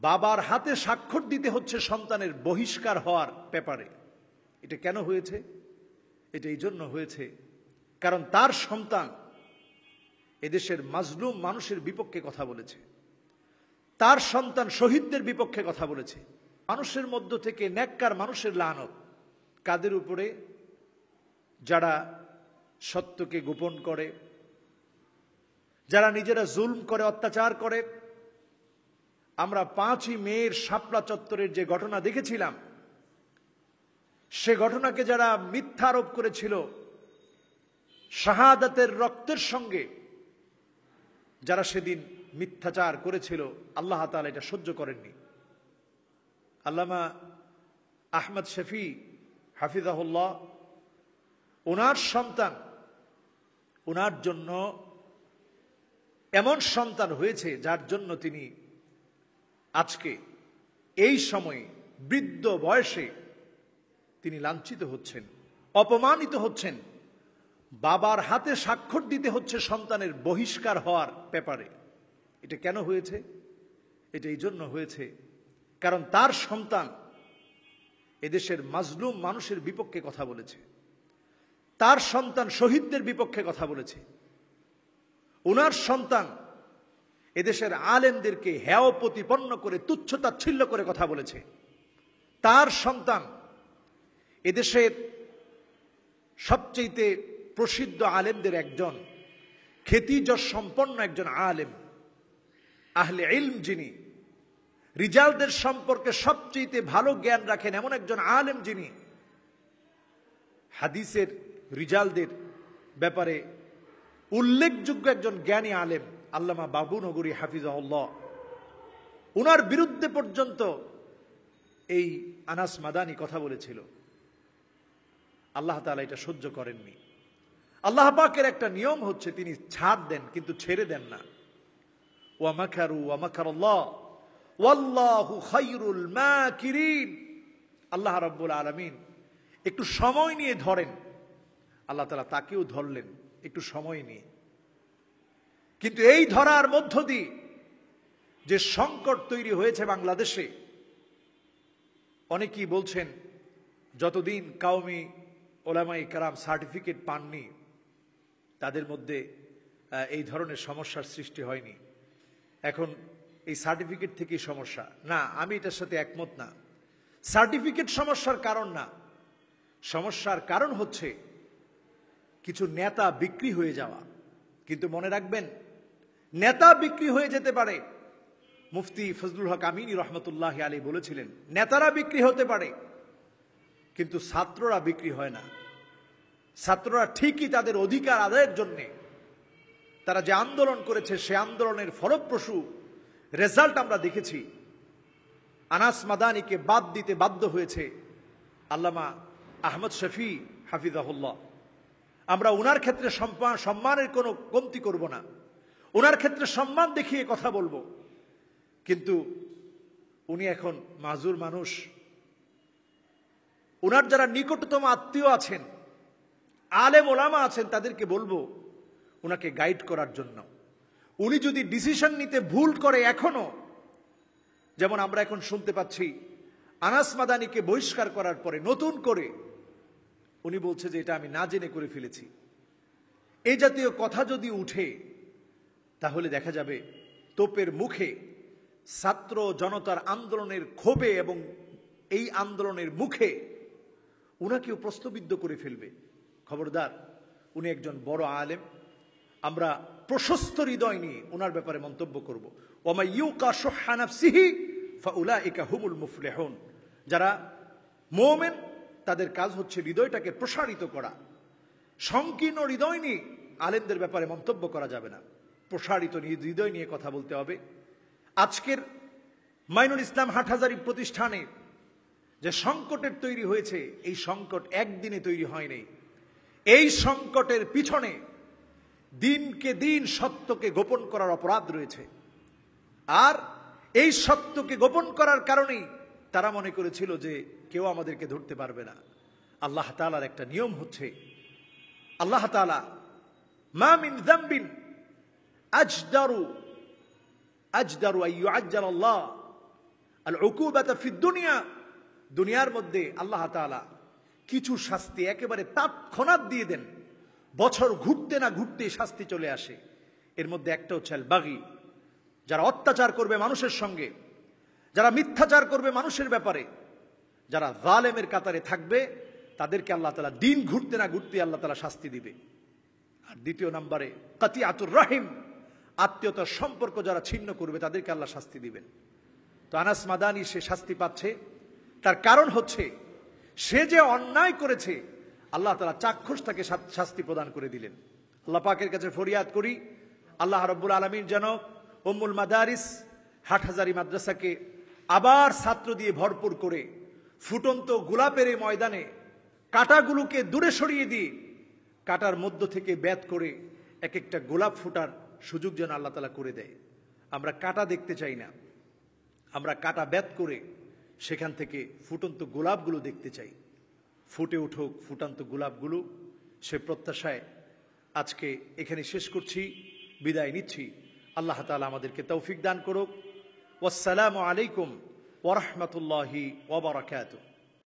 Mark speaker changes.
Speaker 1: বাবার হাতে স্বাক্ষর দিতে হচ্ছে সন্তানের বহিষ্কার হওয়ার ব্যাপারে। এটা কেন হয়েছে? এটা এই জন্য হয়েছে কারণ তার সন্তান এদেশের মাজলুম মানুষের বিপক্ষে কথা বলেছে, তার সন্তান শহীদদের বিপক্ষে কথা বলেছে। মানুষের মধ্য থেকে নেককার মানুষের লানত কাদের উপরে? যারা সত্যকে গোপন করে, যারা নিজেরা জুলম করে, অত্যাচার করে। আমরা 5ই মের শাপলা চত্বরের যে ঘটনা দেখেছিলাম, সে ঘটনাকে যারা মিথ্যা আরোপ করেছিল, শাহাদাতের রক্তের সঙ্গে যারা সেদিন মিথ্যাচার করেছিল, আল্লাহ তাআলা এটা সহ্য করেননি। আল্লামা আহমদ শফি হাফিজাহুল্লাহ, ওনার সন্তান, ওনার জন্য এমন সন্তান হয়েছে যার জন্য তিনি আজকে এই সময়ে বৃদ্ধ বয়সে তিনি লাঞ্ছিত হচ্ছেন, অপমানিত হচ্ছেন। বাবার হাতে স্বাক্ষর দিতে হচ্ছে সন্তানের বহিষ্কার হওয়ার ব্যাপারে। এটা কেন হয়েছে? এটা এই জন্য হয়েছে কারণ তার সন্তান এদেশের মাজলুম মানুষের বিপক্ষে কথা বলেছে, তার সন্তান শহীদদের বিপক্ষে কথা বলেছে। ওনার সন্তান এদেশের আলেমদেরকে হেয় প্রতিপন্ন করে, তুচ্ছ তাচ্ছিল্য করে কথা বলেছে। তার সন্তান এদেশের সবচেয়ে প্রসিদ্ধ আলেমদের একজন, খ্যাতিযশ সম্পন্ন একজন আলেম, আহলে ইলম, যিনি রিজালদের সম্পর্কে সবচেয়ে ভালো জ্ঞান রাখেন, এমন একজন আলেম যিনি হাদিসের রিজালদের ব্যাপারে উল্লেখযোগ্য একজন জ্ঞানী আলেম, আল্লামা বাবু নগরী হাফিজাহুল্লাহ। উনার বিরুদ্ধে পর্যন্ত এই আনাস মাদানী কথা বলেছিল। আল্লাহ তাআলা এটা সহ্য করেননি। আল্লাহ পাকের একটা নিয়ম হচ্ছে তিনি ছাড় দেন কিন্তু ছেড়ে দেন না। ওয়া মাকারু ওয়া মাকারাল্লাহ ওয়াল্লাহু খায়রুল মাকিরিন। আল্লাহ রাব্বুল আলামিন একটু সময় নিয়ে ধরেন। আল্লাহ তাআলা তাকেও ধরলেন একটু সময় নিয়ে। কিন্তু এই ধরার মধ্য দিয়ে যে সংকট তৈরি হয়েছে বাংলাদেশে, অনেকেই বলছেন যতদিন কাওমি ওলামায়ে কেরাম সার্টিফিকেট পাননি তাদের মধ্যে এই ধরনের সমস্যার সৃষ্টি হয়নি। এখন এই সার্টিফিকেট থেকেই সমস্যা। না, আমি এটার সাথে একমত না। সার্টিফিকেট সমস্যার কারণ না। সমস্যার কারণ হচ্ছে কিছু নেতা বিক্রি হয়ে যাওয়া। কিন্তু মনে রাখবেন, নেতা বিক্রি হয়ে যেতে পারে। মুফতি ফজলুল হক আমিনী রহমতুল্লাহ আলাইহি বলেছিলেন, নেতারা বিক্রি হতে পারে কিন্তু ছাত্ররা বিক্রি হয় না। ছাত্ররা ঠিকই তাদের অধিকার আদায়ের জন্য তারা যে আন্দোলন করেছে, সে আন্দোলনের ফলপ্রসূ রেজাল্ট আমরা দেখেছি। আনাস মাদানীকে বাদ দিতে বাধ্য হয়েছে আল্লামা আহমদ শফি হাফিজাহুল্লাহ। আমরা উনার ক্ষেত্রে সম্মানের কোনো কমতি করব না, উনার ক্ষেত্রে সম্মান দেখিয়ে কথা বলবো। কিন্তু উনি এখন মাজুর মানুষ। উনার যারা নিকটতম আত্মীয় আছেন, আলেম ওলামা আছেন, তাদেরকে বলবো উনাকে গাইড করার জন্য। উনি যদি ডিসিশন নিতে ভুল করে এখনো, যেমন আমরা এখন শুনতে পাচ্ছি আনাস মাদানীকে বহিষ্কার করার পরে নতুন করে উনি বলছে যে এটা আমি না জেনে করে ফেলেছি, এই জাতীয় কথা যদি উঠে তাহলে দেখা যাবে তোপের মুখে ছাত্র জনতার আন্দোলনের ক্ষোভে এবং এই আন্দোলনের মুখে উনাকেও প্রশ্নবিদ্ধ করে ফেলবে। খবরদার, উনি একজন বড় আলেম। আমরা প্রশস্ত হৃদয় নিয়ে ওনার ব্যাপারে মন্তব্য করব। ওমা ইউকা শুহা নাফসিহি ফাউলাইকা হুমুল মুফলিহুন। যারা মুমিন তাদের কাজ হচ্ছে হৃদয়টাকে প্রসারিত করা। সংকীর্ণ হৃদয় নিয়ে আলেমদের ব্যাপারে মন্তব্য করা যাবে না, প্রসারিত হৃদয় নিয়ে কথা বলতে হবে। আজকের মাইনুল ইসলাম হাটহাজারী প্রতিষ্ঠানে যে সংকটের তৈরি হয়েছে, এই সংকট একদিনে তৈরি হয়নি। এই সংকটের পিছনে দিনকে দিন সত্যকে গোপন করার অপরাধ রয়েছে। আর এই সত্যকে গোপন করার কারণেই তারা মনে করেছিল যে কেউ আমাদেরকে ধরতে পারবে না। আল্লাহ তাআলার একটা নিয়ম হচ্ছে, আল্লাহ তাআলা মা মিন যামবিন আজদারু আন ইউআজ্জাল আল্লাহ আল উকুবাতা ফিদ দুনিয়া, দুনিয়ার মধ্যে আল্লাহ তাআলা কিছু শাস্তি একেবারে তৎক্ষণাৎ দিয়ে দেন, বছর ঘুরতে না ঘুরতে শাস্তি চলে আসে। এর মধ্যে একটা হচ্ছে আল বাগী, যারা অত্যাচার করবে মানুষের সঙ্গে, যারা মিথ্যাচার করবে মানুষের ব্যাপারে, যারা জালেমের কাতারে থাকবে, তাদেরকে আল্লাহ তাআলা দিন ঘুরতে না ঘুরতে আল্লাহ তাআলা শাস্তি দিবে। আর দ্বিতীয় নম্বরে কাতিয়াতুর রহিম, আত্মীয়তার সম্পর্ক যারা ছিন্ন করবে তাদেরকে আল্লাহ শাস্তি দিবেন। তো আনাস মাদানী সে শাস্তি পাচ্ছে, তার কারণ হচ্ছে সে যে অন্যায় করেছে আল্লাহ তাআলা চাক্ষুষ তাকে শাস্তি প্রদান করে দিলেন। আল্লাহ পাকের কাছে ফরিয়াদ করি, আল্লাহ রাব্বুল আলামিন যেন উম্মুল মাদারিস হাটহাজারী মাদ্রাসাকে আবার ছাত্র দিয়ে ভরপুর করে ফুটন্ত গোলাপের এই ময়দানে কাঁটাগুলোকে দূরে সরিয়ে দিয়ে কাঁটার মধ্য থেকে বেত করে এক একটা গোলাপ ফুটার সুযোগ যেন আল্লাহ তাআলা করে দেয়। আমরা কাঁটা দেখতে চাই না, আমরা কাঁটা বেত করে সেখান থেকে ফুটন্ত গোলাপগুলো দেখতে চাই। ফুটে উঠুক ফুটন্ত গোলাপগুলো, সে প্রত্যাশায় আজকে এখানে শেষ করছি, বিদায় নিচ্ছি। আল্লাহ তাআলা আমাদেরকে তৌফিক দান করুক। ওয়াসসালামু আলাইকুম ওয়া রাহমাতুল্লাহি ওয়া বারাকাতুহু।